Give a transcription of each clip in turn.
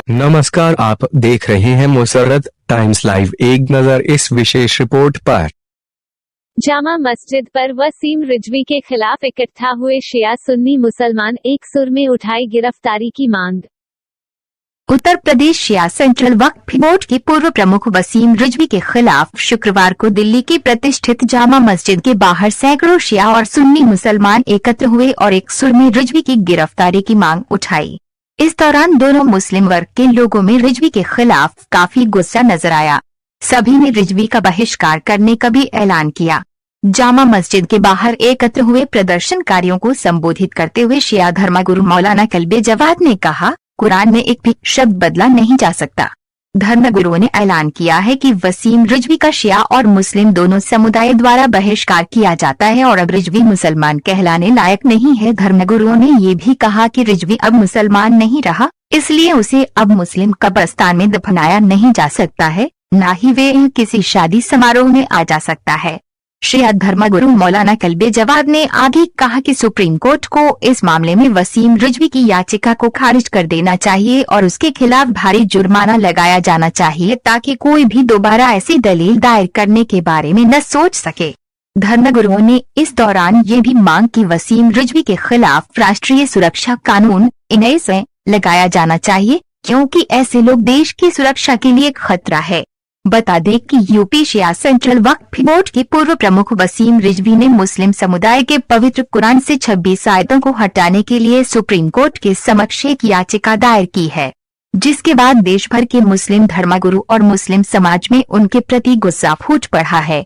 नमस्कार, आप देख रहे हैं मुसर्रत टाइम्स लाइव। एक नजर इस विशेष रिपोर्ट पर। जामा मस्जिद पर वसीम रिजवी के खिलाफ इकट्ठा हुए शिया सुन्नी मुसलमान एक सुर में उठाई गिरफ्तारी की मांग। उत्तर प्रदेश शिया सेंट्रल वक्फ बोर्ड के पूर्व प्रमुख वसीम रिजवी के खिलाफ शुक्रवार को दिल्ली की प्रतिष्ठित जामा मस्जिद के बाहर सैकड़ों शिया और सुन्नी मुसलमान एकत्र हुए और एक सुर में रिजवी की गिरफ्तारी की मांग उठाई। इस दौरान दोनों मुस्लिम वर्ग के लोगों में रिजवी के खिलाफ काफी गुस्सा नजर आया। सभी ने रिजवी का बहिष्कार करने का भी ऐलान किया। जामा मस्जिद के बाहर एकत्र हुए प्रदर्शनकारियों को संबोधित करते हुए शिया धर्मगुरु मौलाना कल्बे जवाद ने कहा, कुरान में एक भी शब्द बदला नहीं जा सकता। धर्मगुरुओं ने ऐलान किया है कि वसीम रिजवी का शिया और मुस्लिम दोनों समुदाय द्वारा बहिष्कार किया जाता है और अब रिजवी मुसलमान कहलाने लायक नहीं है। धर्मगुरुओं ने ये भी कहा कि रिजवी अब मुसलमान नहीं रहा, इसलिए उसे अब मुस्लिम कब्रिस्तान में दफनाया नहीं जा सकता है, न ही वे किसी शादी समारोह में आ जा सकता है। शिया धर्मगुरु मौलाना कल्बे जवाद ने आगे कहा कि सुप्रीम कोर्ट को इस मामले में वसीम रिजवी की याचिका को खारिज कर देना चाहिए और उसके खिलाफ भारी जुर्माना लगाया जाना चाहिए ताकि कोई भी दोबारा ऐसी दलील दायर करने के बारे में न सोच सके। धर्मगुरुओं ने इस दौरान ये भी मांग की वसीम रिजवी के खिलाफ राष्ट्रीय सुरक्षा कानून 19 लगाया जाना चाहिए, क्योंकि ऐसे लोग देश की सुरक्षा के लिए खतरा है। बता दें कि यूपी शिया सेंट्रल वक्फ बोर्ड के पूर्व प्रमुख वसीम रिजवी ने मुस्लिम समुदाय के पवित्र कुरान से 26 आयतों को हटाने के लिए सुप्रीम कोर्ट के समक्ष एक याचिका दायर की है, जिसके बाद देश भर के मुस्लिम धर्मगुरु और मुस्लिम समाज में उनके प्रति गुस्सा फूट पड़ा है।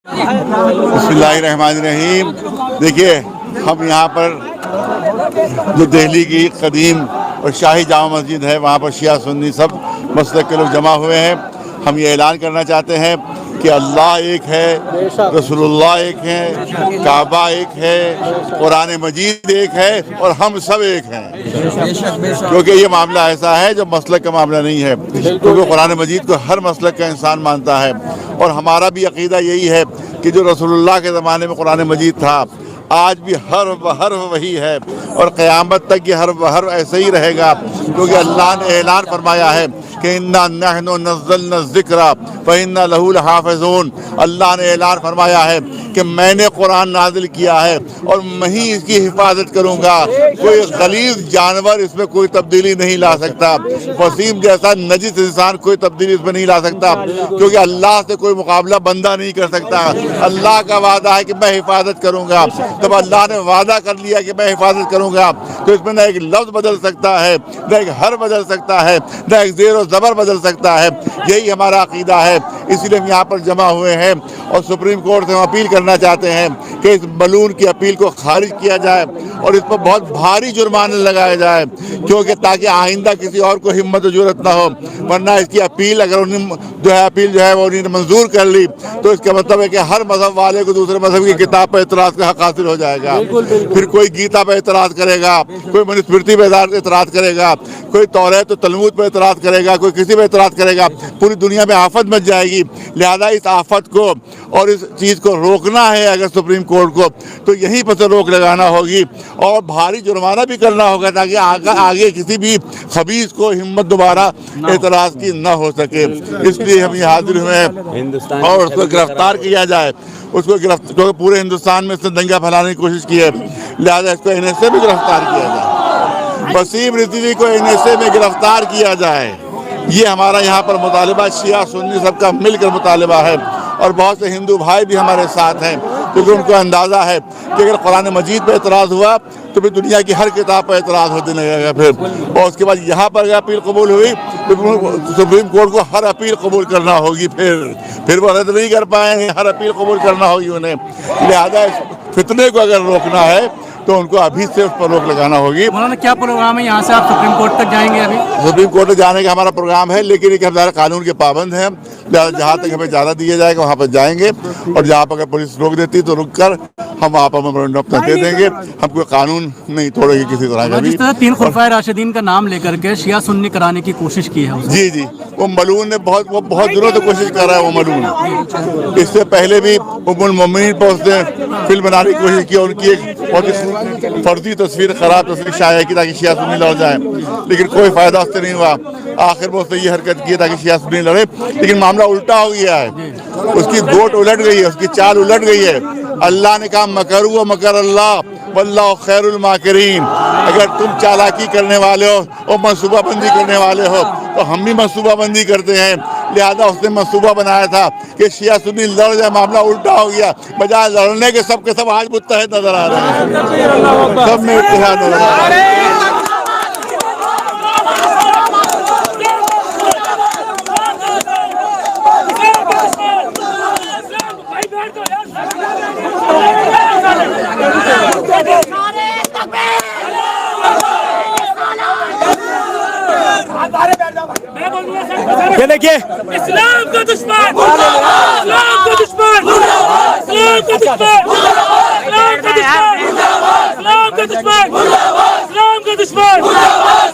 बिस्मिल्लाहिर्रहमानिर्रहीम। देखिए, हम यहाँ पर जो दिल्ली की कदीम और शाही जामा मस्जिद है, वहाँ पर शिया सुन्नी सब मसलक के लोग जमा हुए हैं। हम ये ऐलान करना चाहते हैं कि अल्लाह एक है, रसूलुल्लाह एक है, काबा एक है, कुरान मजीद एक है और हम सब एक हैं। क्योंकि ये मामला ऐसा है जो मसलक का मामला नहीं है, क्योंकि कुरान मजीद को हर मसलक का इंसान मानता है। और हमारा भी अकीदा यही है कि जो रसूलुल्लाह के ज़माने में कुरान मजीद था, आज भी हर्फ वही है और क़यामत तक ये हर्फ ऐसे ही रहेगा, क्योंकि अल्लाह ने ऐलान फरमाया है कि इन्ना नहनु नज़्ज़लना ज़िक्रा व इन्ना लहू लहाफ़िज़ून। अल्लाह ने ऐलान फरमाया है कि मैंने कुरान नाजिल किया है और मैं ही इसकी हिफाजत करूँगा। कोई गलीज़ जानवर इसमें कोई तब्दीली नहीं ला सकता। वसीम जैसा नजिस इंसान कोई तब्दीली इसमें नहीं ला सकता, क्योंकि अल्लाह से कोई मुकाबला बंदा नहीं कर सकता। अल्लाह का वादा है कि मैं हिफाजत करूँगा। जब अल्लाह ने वादा कर लिया कि मैं हिफाजत करूँगा, तो इसमें न एक लफ्ज़ बदल सकता है, न एक हर बदल सकता है, न एक ज़ेर और ज़बर बदल सकता है। यही हमारा अकीदा है, इसीलिए हम यहाँ पर जमा हुए हैं और सुप्रीम कोर्ट से हम अपील करना चाहते हैं कि इस बलून की अपील को खारिज किया जाए और इस पर बहुत भारी जुर्माने लगाए जाए, क्योंकि ताकि आइंदा किसी और को हिम्मत और जुर्रत ना हो। वरना इसकी अपील अगर उन्हें वो उन्हें मंजूर कर ली, तो इसका मतलब है कि हर मजहब वाले को दूसरे मजहब की किताब पर एतराज़ का हक हासिल हो जाएगा। फिर कोई गीता पर एतराज़ करेगा, कोई मनुस्मृति पर एतराज़ करेगा, कोई तौरात तो तलमूद पर एतराज़ करेगा, कोई किसी पर एतराज़ करेगा। पूरी दुनिया में आफत मच जाएगी। लिहाजा इस आफत को और इस चीज़ को रोकना है अगर सुप्रीम कोर्ट को, तो यहीं पर से रोक लगाना होगी और भारी जुर्माना भी करना होगा, ताकि आगे किसी भी खबीस को हिम्मत दोबारा एतराज़ की न हो सके। इसलिए हम ये हाजिर हुए हैं और उसको गिरफ्तार किया जाए। क्योंकि पूरे हिंदुस्तान में इसने दंगा फैलाने की कोशिश की है, लिहाजा इसको NSA में गिरफ्तार किया जाए। वसीम रिजवी को NSA में गिरफ्तार किया जाए, ये हमारा यहाँ पर मुतालबा शिया सुन्नी सबका मिलकर मुतालबा है। और बहुत से हिंदू भाई भी हमारे साथ हैं, क्योंकि उनको अंदाज़ा है कि अगर कुरान मजीद पर एतराज़ हुआ तो फिर दुनिया की हर किताब पर एतराज़ होने लगेगा। फिर और उसके बाद यहाँ पर अगर अपील कबूल हुई तो सुप्रीम कोर्ट को हर अपील कबूल करना होगी। फिर वो रद्द नहीं कर पाएंगे, हर अपील कबूल करना होगी उन्हें। लिहाजा इस फितने को अगर रोकना है तो उनको अभी से उस पर रोक लगाना होगी। मौलाना, क्या प्रोग्राम है यहाँ से आप सुप्रीम कोर्ट तक जाएंगे? अभी सुप्रीम कोर्ट तक जाने का हमारा प्रोग्राम है, लेकिन एक हमारा कानून के पाबंद हैं। जहाँ तक हमें ज़्यादा दिया जाएगा वहाँ पर जाएंगे, और जहाँ पर अगर पुलिस रोक देती तो रुक कर हम वहाँ पर मेमोरेंडम अपना दे देंगे। हम कोई कानून नहीं तोड़ेंगे किसी तरह का भी। जिस तरह 3 खुलफाए राशिदीन का नाम लेकर के शिया सुन्नी कराने की कोशिश की है उसने। जी, वो मलून ने बहुत दिनों से कोशिश कर रहा है। वो मलून इससे पहले भी उम्मुल मोमिनीन पर उसने फिल्म बनाने की कोशिश की। उनकी एक बहुत ही फर्जी तस्वीर, खराब तस्वीर शाया की ताकि शिया सुन्नी लड़ जाए, लेकिन कोई फायदा उससे नहीं हुआ। आखिर में उसने ये हरकत की ताकि शिया सुन्नी लड़े, लेकिन मामला उल्टा हो गया है। उसकी गोट उलट गई है, उसकी चाल उलट गई है। अल्लाह ने कहा मकरू व मकर अल्लाह वल्लाहु खैरुल माकिरीन। अगर तुम चालाकी करने वाले हो और मंसूबाबंदी करने वाले हो तो हम भी मंसूबाबंदी करते हैं। लिहाजा उसने मंसूबा बनाया था कि शिया सुन्नी लड़ जाए, मामला उल्टा हो गया। बजाय लड़ने के सब आज मुत्तहद नजर आ रहे हैं, सब में इत्तेहाद नजर आ रहा है। ये देखिए इस्लाम का दुश्मन, इस्लाम का दुश्मन, इस्लाम का दुश्मन, इस्लाम का दुश्मन, इस्लाम का दुश्मन, इस्लाम का दुश्मन, इस्लाम का दुश्मन, इस्लाम का दुश्मन,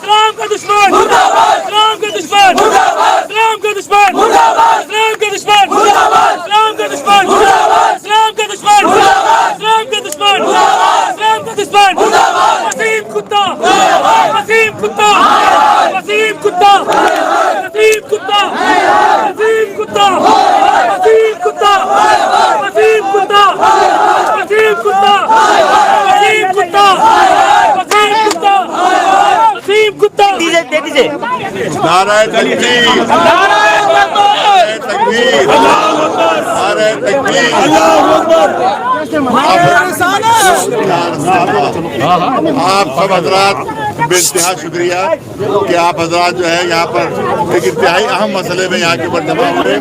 इस्लाम का दुश्मन, इस्लाम का दुश्मन, इस्लाम का दुश्मन, इस्लाम का दुश्मन, इस्लाम का दुश्मन, इस्लाम का दुश्मन, वसीम कुत्ता, वसीम कुत्ता, वसीम कुत्ता, वसीम कुत्ता, वसीम कुत्ता, वसीम कुत्ता, वसीम कुत्ता, वसीम कुत्ता, वसीम कुत्ता, वसीम कुत्ता, वसीम कुत्ता। दीजिए नारे तकबीर, नारे तकबीर, नारे तकबीर, आप सब हजरात बेइंतहा शुक्रिया कि आप हजरात जो है यहाँ पर एक इंतहाई अहम मसले में यहाँ के ऊपर जमा हुए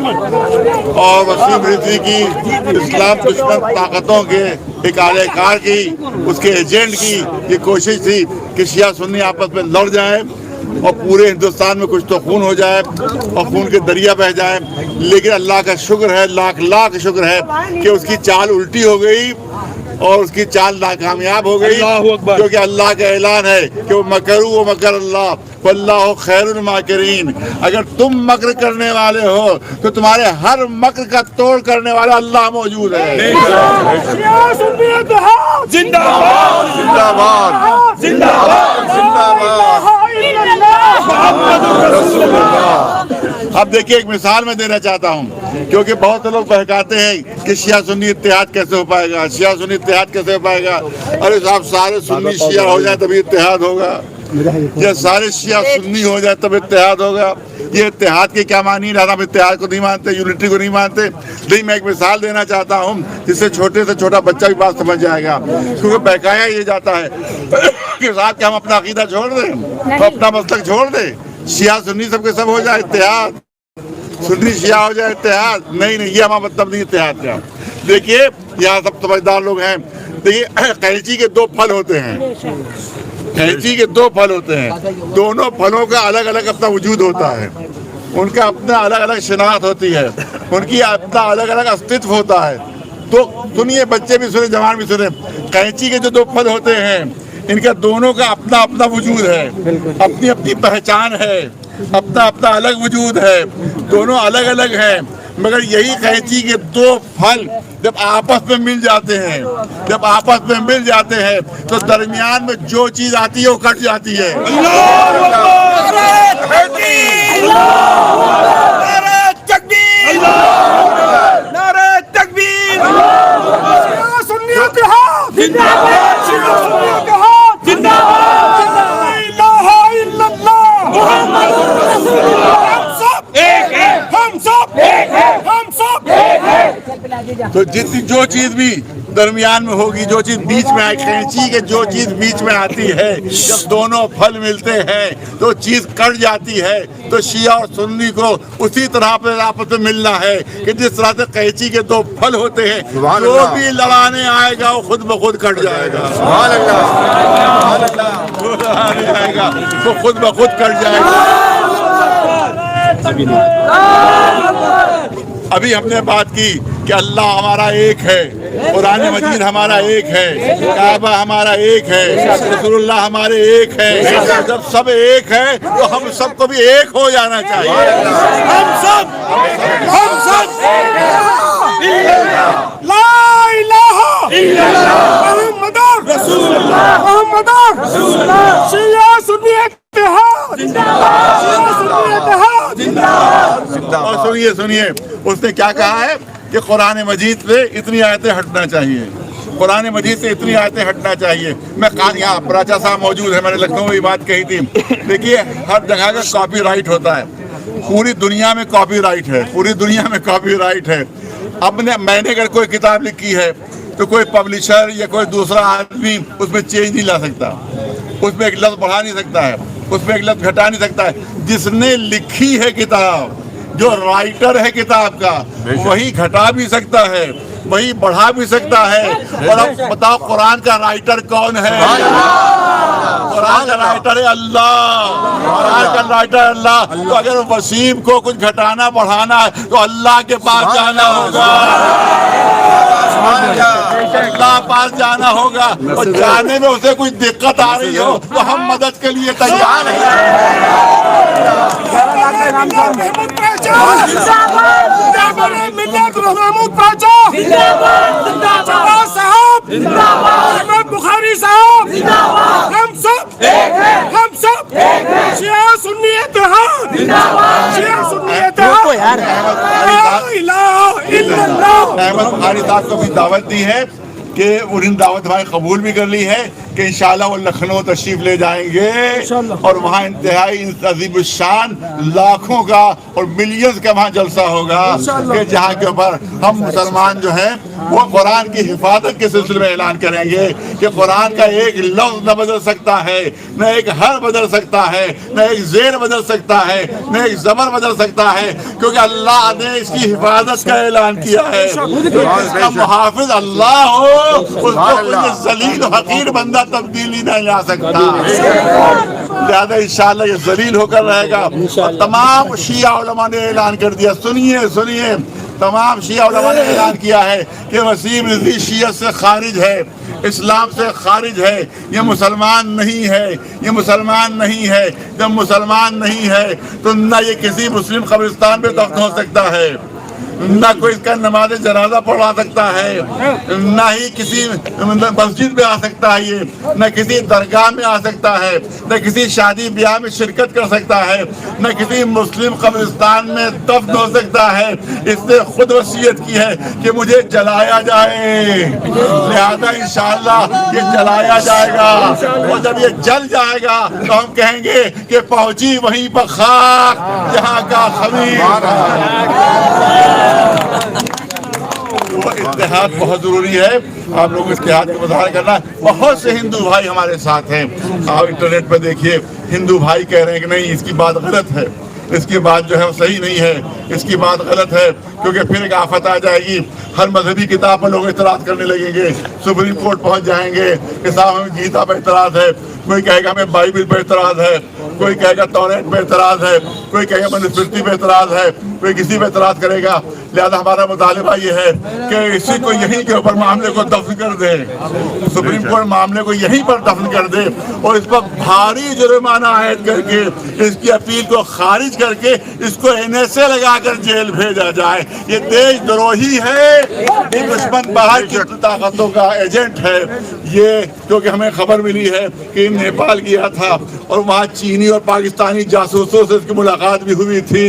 और वसीम रिजवी की इस्लाम दुश्मन ताकतों के एक आलेकार की, उसके एजेंट की ये कोशिश थी कि शिया सुन्नी आपस में लड़ जाए और पूरे हिंदुस्तान में कुछ तो खून हो जाए और खून के दरिया बह जाए। लेकिन अल्लाह का शुक्र है, लाख लाख शुक्र है कि उसकी चाल उल्टी हो गई और उसकी चाल नाकामयाब हो गई, क्योंकि अल्लाह का ऐलान है कि वो मकरू व मकर अल्लाह वल्लाहु खैरुल माकिरीन। अगर तुम मक्र करने वाले हो तो तुम्हारे हर मक्र का तोड़ करने वाला अल्लाह मौजूद है। जिंदाबाद जिंदाबाद जिंदाबाद जिंदाबाद। अब देखिए, एक मिसाल मैं देना चाहता हूँ, क्योंकि बहुत से लोग बहकाते हैं कि शिया सुन्नी इत्तेहाद कैसे हो पाएगा, शिया सुन्नी इत्तेहाद कैसे हो पाएगा। अरे साहब, सारे सुन्नी शिया हो जाए तभी इत्तेहाद होगा, या सारे शिया सुन्नी हो जाए तब इत्तेहाद होगा। ये इत्तेहाद के क्या मानी, हम इत्तेहाद को नहीं मानते, यूनिटी को नहीं मानते। लेकिन मैं एक मिसाल देना चाहता हूँ जिससे छोटे से छोटा बच्चा भी बात समझ जाएगा, क्योंकि बहकाया ये जाता है कि साथ कि हम अपना अकीदा छोड़ दें, अपना मसलक छोड़ दें, शिया सुन्नी सबके सब हो जाए इत्तेहाद, सुन्नी शिया हो जाए इत्तेहाद। नहीं, ये हमारा मतलब नहीं इत्तेहाद का। देखिए, यहाँ सब समझदार लोग हैं। देखिए, कैंची के 2 फल होते हैं, कैंची के 2 फल होते हैं। दोनों फलों का अलग अलग अपना वजूद होता है, उनका अपना अलग अलग शिनाख्त होती है, उनकी अपना अलग अलग अस्तित्व होता है। तो सुनिए, बच्चे भी सुने, जवान भी सुने, कैंची के जो 2 फल होते हैं, इनका दोनों का अपना अपना वजूद है, अपनी अपनी पहचान है, अपना अपना अलग वजूद है, दोनों अलग अलग हैं। मगर यही कैंची के 2 फल जब आपस में मिल जाते हैं, जब आपस में मिल जाते हैं तो दरमियान में जो चीज आती है वो कट जाती है। तो जितनी जो चीज भी दरमियान में होगी, जो चीज बीच में आए, कैंची के जो चीज बीच में आती है, जब दोनों फल मिलते हैं तो चीज कट जाती है। तो शिया और सुन्नी को उसी तरह पे आपस में मिलना है कि जिस तरह से कैंची के 2 फल होते हैं, जो भी लड़ाने आएगा वो खुद ब खुद कट जाएगा, आएगा तो खुद ब खुद कट जाएगा। अभी हमने बात की कि अल्लाह हमारा एक है, कुरान मजीद हमारा एक है, काबा हमारा एक है, रसूलुल्लाह हमारे एक है। जब सब एक है तो हम सबको भी एक हो जाना चाहिए। हम सब ला इलाहा मुहम्मदुर रसूलुल्लाह मुहम्मदुर रसूलुल्लाह शिया सुन्नी इत्तेहाद जिंदाबाद शिया सुन्नी इत्तेहाद जिंदाबाद। और सुनिए सुनिए उसने क्या कहा है कि कुरान मजीद से इतनी आयतें हटना चाहिए, कुरान मजीद से इतनी आयतें हटना चाहिए। मैं यहाँ प्राचा साहब मौजूद है, मैंने लखनऊ में ये बात कही थी। देखिए हर जगह का कॉपीराइट होता है, पूरी दुनिया में कॉपीराइट है, पूरी दुनिया में कॉपीराइट है। अब मैंने अगर कोई किताब लिखी है तो कोई पब्लिशर या कोई दूसरा आदमी उसमें चेंज नहीं ला सकता, उसमें एक लफ्ज़ बढ़ा नहीं सकता है, उसमें एक लफ्ज़ घटा नहीं सकता है। जिसने लिखी है किताब, जो राइटर है किताब का, वही घटा भी सकता है, वही बढ़ा भी सकता है। और अब बताओ कुरान का राइटर कौन है? कुरान का राइटर है अल्लाह, कुरान का राइटर अल्लाह। तो अगर वसीम को कुछ घटाना बढ़ाना है तो अल्लाह के पास जाना होगा, अल्लाह पास जाना होगा। और जाने में उसे कोई दिक्कत आ रही हो तो हम मदद के लिए तैयार हैं। बुखारी साहब हम सब शिया सुन्नी इत्तेहाद शिया सुन्नी इत्तेहाद। अहमद बुखारी साहब को भी दावत दी है कि उन्हें दावत भाई कबूल भी कर ली है कि इंशाल्लाह वो लखनऊ तशरीफ ले जाएंगे और वहाँ इंतहाई अजीब शान लाखों का और मिलियंस का वहाँ जलसा होगा कि जहाँ के ऊपर हम मुसलमान जो हैं वो कुरान की हिफाजत के सिलसिले में ऐलान करेंगे कि कुरान का एक लफ्ज़ न बदल सकता है, न एक हर बदल सकता है, न एक जेर बदल सकता है, न एक जबर बदल सकता है, क्योंकि अल्लाह ने इसकी हिफाजत का ऐलान किया है। इसका मुहाफिज अल्लाह हो, उसको कोई जलील हकीर बंदा तब्दीली नहीं ला सकता। लिहाजा इंशाअल्लाह ये जलील होकर रहेगा। और तमाम शिया उलमा ने ऐलान कर दिया, सुनिए सुनिए, तमाम शिया उलमा ने ऐलान किया है कि वसीम रिजवी शियत से खारिज है, इस्लाम से खारिज है, ये मुसलमान नहीं है, ये मुसलमान नहीं है। जब मुसलमान नहीं है तो न ये किसी मुस्लिम कब्रिस्तान में दफन हो सकता है, न कोई इसका नमाज जनाजा पढ़ा सकता है, न ही किसी मस्जिद में आ सकता है, ये न किसी दरगाह में आ सकता है, न किसी शादी ब्याह में शिरकत कर सकता है, न किसी मुस्लिम कब्रिस्तान में दफन हो सकता है। इसने खुद वसीयत की है कि मुझे जलाया जाए, लिहाजा इंशाअल्लाह ये जलाया जाएगा। और जब ये जल जाएगा तो हम कहेंगे कि पहुंची वहीं पर खाक जहाँ का खमीर। तो इत्तेहाद बहुत जरूरी है, आप लोग इत्तेहाद को बधाई करना। बहुत से हिंदू भाई हमारे साथ हैं, आप इंटरनेट पर देखिए, हिंदू भाई कह रहे हैं कि नहीं इसकी बात गलत है, इसकी बात जो है वो सही नहीं है, इसकी बात गलत है, क्योंकि फिर एक आफत आ जाएगी। हर मजहबी किताब पर लोग इतराज करने लगेंगे, सुप्रीम कोर्ट पहुंच जाएंगे कि साहब हमें गीता पर इतराज है, कोई कहेगा हमें बाइबल पर इतराज है, कोई कहेगा तौरात पर इतराज है, कोई कहेगा मनुस्मृति पर इतराज है, कोई किसी पर इतराज करेगा। लिहाजा हमारा मुतालिबा ये है कि इसी को यहीं के ऊपर मामले को दफन कर दे, सुप्रीम कोर्ट मामले को यहीं पर दफन कर दे और इस पर भारी जुर्माना आयद करके इसकी अपील को खारिज करके इसको NSA लगाकर जेल भेजा जाए। ये देशद्रोही है, ये दुश्मन बाहर की ताकतों का एजेंट है ये, क्योंकि हमें खबर मिली है कि नेपाल गया था और वहाँ चीनी और पाकिस्तानी जासूसों से उसकी मुलाकात भी हुई थी,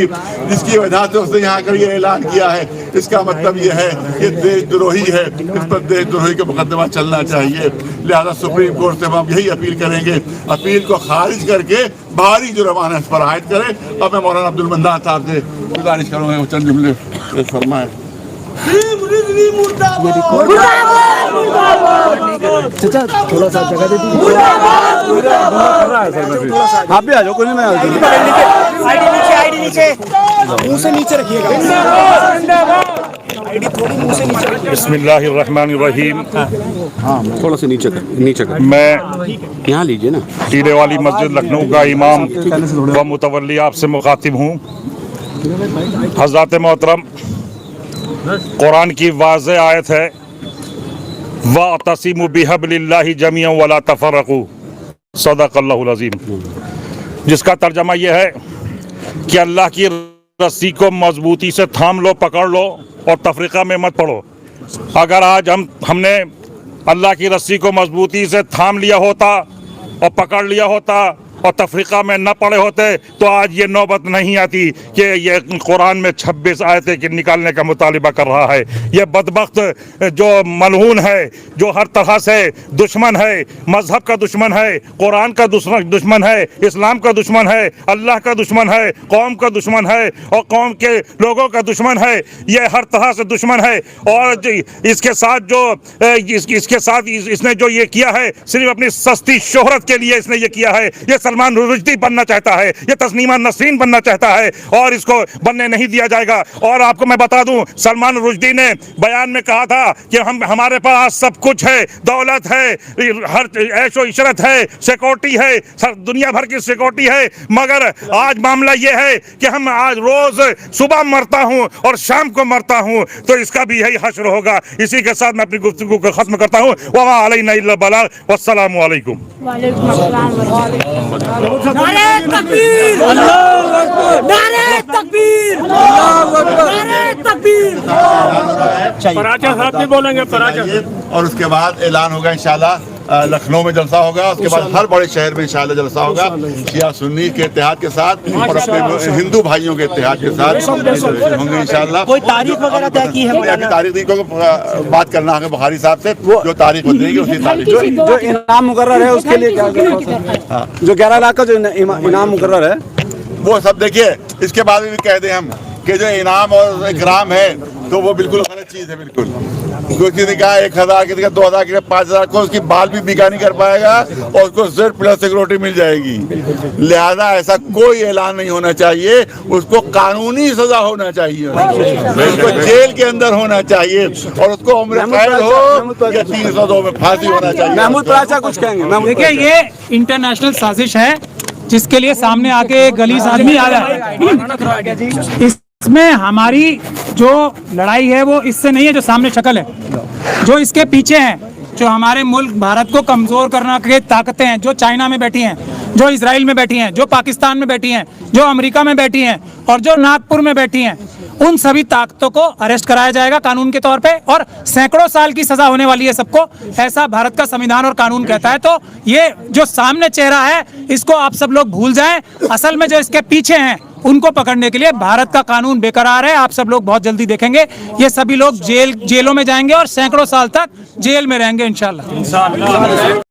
जिसकी वजह से उसने यहाँ कर ये ऐलान किया है। इसका मतलब ये है कि देशद्रोही है, इस पर देशद्रोही का मुकदमा चलना चाहिए। लिहाजा सुप्रीम कोर्ट से हम यही अपील करेंगे, अपील को खारिज करके भारी जुर्माना इस पर आयद करें। अब मैं मौलाना अब्दुल मंदान साहब से गुजारिश करूँगा चंद जुमले फरमाएं। थोड़ा सा जगह दे दीजिए, आप भी आ जाओ, कोई नहीं, मैं आईडी नीचे मुंह से नीचे रखिएगा, आईडी थोड़ी मुंह से नीचे रखिएगा। बिस्मिल्लाहिर्रहमानिर्रहीम। थोड़ा सा नीचे कर, मैं यहाँ लीजिए ना, टीले वाली मस्जिद लखनऊ का इमाम व मुतवल्ली आपसे मुखातिब हूँ। हज़रात मोहतरम, कुरान की वाज़ेह आयत है, वअतसिमु बिहब्लिल्लाहि जमीअन वला तफर्रकू, सदक़ल्लाहुल अज़ीम, जिसका तर्जमा यह है कि अल्लाह की रस्सी को मजबूती से थाम लो, पकड़ लो और तफरीक़ा में मत पड़ो। अगर आज हमने अल्लाह की रस्सी को मजबूती से थाम लिया होता और पकड़ लिया होता और तफरीक़ा में न पड़े होते तो आज ये नौबत नहीं आती कि ये कुरान में 26 आयतें के निकालने का मुतालिबा कर रहा है। ये बदबख्त जो मलऊन है, जो हर तरह से दुश्मन है, मजहब का दुश्मन है, कुरान का दुश्मन है, इस्लाम का दुश्मन है, अल्लाह का दुश्मन है, कौम का दुश्मन है और कौम के लोगों का दुश्मन है, ये हर तरह से दुश्मन है। और इसके साथ इसने जो ये किया है सिर्फ अपनी सस्ती शोहरत के लिए इसने ये किया है। ये सलमान रुश्दी बनना चाहता है, ये तस्नीमा नसरीन बनना चाहता है और इसको बनने नहीं दिया जाएगा। और आपको मैं बता दूं, सलमान रुश्दी ने बयान में कहा था कि हमारे पास सब कुछ है, दौलत है, हर ऐशो इशरत है, सिक्योरिटी है, दुनिया भर की सिक्योरिटी है, मगर आज मामला ये है कि हम आज रोज सुबह मरता हूं और शाम को मरता हूं, तो इसका भी यही हश्र होगा। इसी के साथ मैं अपनी गुफ्तगू को खत्म करता हूं। वमा अलैना इल्ला बलाग, वस्सलामु अलैकुम। नारे तकबीर, अल्लाहू अकबर, नारे तकबीर, अल्लाहू अकबर, नारे तकबीर। पराचा साहब भी बोलेंगे, पराचा। और उसके बाद ऐलान होगा इंशाल्लाह, लखनऊ में जलसा होगा, उसके बाद हर बड़े शहर में इंशाल्लाह जलसा होगा, शिया सुन्नी के इत्तेहाद के साथ और अपने हिंदू भाइयों के इत्तेहाद के साथ होंगे इंशाल्लाह। कोई तारीख वगैरह तय की है? अभी तारीख नहीं, क्योंकि बात करना है बुखारी साहब से, जो तारीख बदलेगी उसी तारीख जो इनाम मुकर्रर है उसके लिए क्या, जो 11 लाख का जो इनाम मुकर्रर है वो सब देखिए। इसके बाद भी कह दें हम कि जो इनाम और इकराम है तो वो बिल्कुल गलत चीज़ है। बिल्कुल किसी ने कहा 1000, किसी का 2000, किसी का 5000 को उसकी बाल भी बिका नहीं कर पाएगा और उसको सिर्फ प्लस सिक्योरिटी मिल जाएगी। लिहाजा ऐसा कोई ऐलान नहीं होना चाहिए, उसको कानूनी सजा होना चाहिए, उसको जेल के अंदर होना चाहिए और उसको उम्र कैद हो या 302 में फांसी होना चाहिए। महमूद पराचा कुछ कहेंगे? देखिए, ये इंटरनेशनल साजिश है जिसके लिए सामने आके गलीस आदमी आ रहा है। इसमें हमारी जो लड़ाई है वो इससे नहीं है जो सामने शक्ल है, जो इसके पीछे हैं, जो हमारे मुल्क भारत को कमजोर करने के ताकतें हैं, जो चाइना में बैठी हैं, जो इजराइल में बैठी हैं, जो पाकिस्तान में बैठी हैं, जो अमेरिका में बैठी हैं और जो नागपुर में बैठी हैं, उन सभी ताकतों को अरेस्ट कराया जाएगा कानून के तौर पे और सैकड़ों साल की सजा होने वाली है सबको, ऐसा भारत का संविधान और कानून कहता है। तो ये जो सामने चेहरा है इसको आप सब लोग भूल जाएं, असल में जो इसके पीछे हैं उनको पकड़ने के लिए भारत का कानून बेकरार है। आप सब लोग बहुत जल्दी देखेंगे ये सभी लोग जेलों में जाएंगे और सैकड़ों साल तक जेल में रहेंगे इंशाल्लाह।